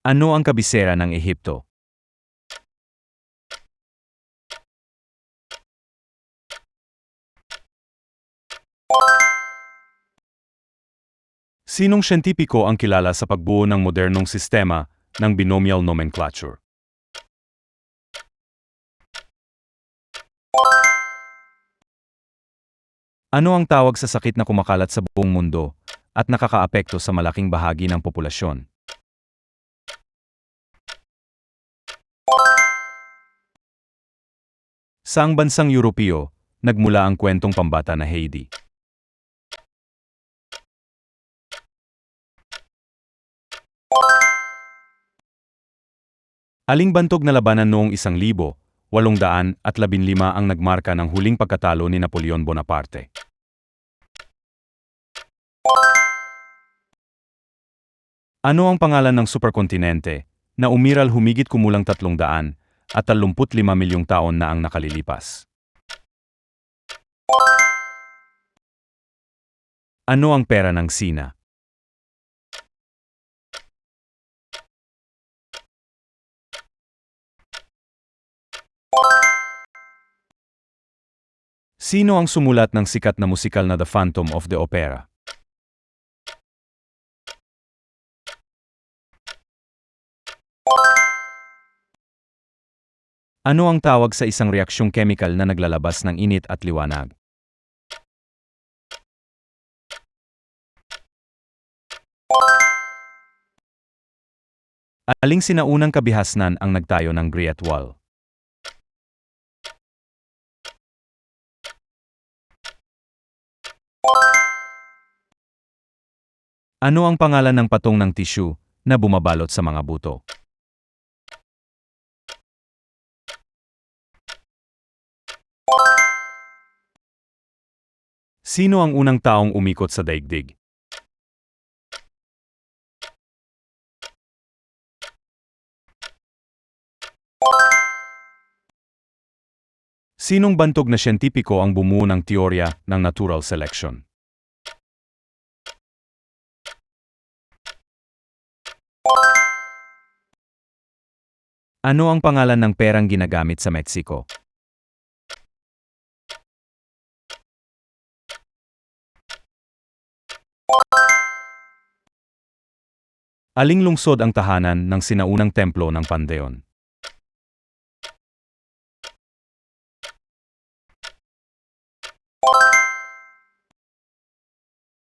Ano ang kabisera ng Ehipto? Sinong siyentipiko ang kilala sa pagbuo ng modernong sistema ng binomial nomenclature? Ano ang tawag sa sakit na kumakalat sa buong mundo at nakakaapekto sa malaking bahagi ng populasyon? Saang bansang Europeo nagmula ang kwentong pambata na Heidi? Aling bantog na labanan noong 1815 ang nagmarka ng huling pagkatalo ni Napoleon Bonaparte? Ano ang pangalan ng superkontinente na umiral humigit kumulang 335 milyong taon na ang nakalilipas? Ano ang pera ng Sina? Sino ang sumulat ng sikat na musikal na The Phantom of the Opera? Ano ang tawag sa isang reaksyong kemikal na naglalabas ng init at liwanag? Aling sinaunang kabihasnan ang nagtayo ng Great Wall? Ano ang pangalan ng patong ng tissue na bumabalot sa mga buto? Sino ang unang taong umikot sa daigdig? Sinong bantog na siyentipiko ang bumuo ng teorya ng natural selection? Ano ang pangalan ng perang ginagamit sa Mexico? Aling lungsod ang tahanan ng sinaunang templo ng Panteon?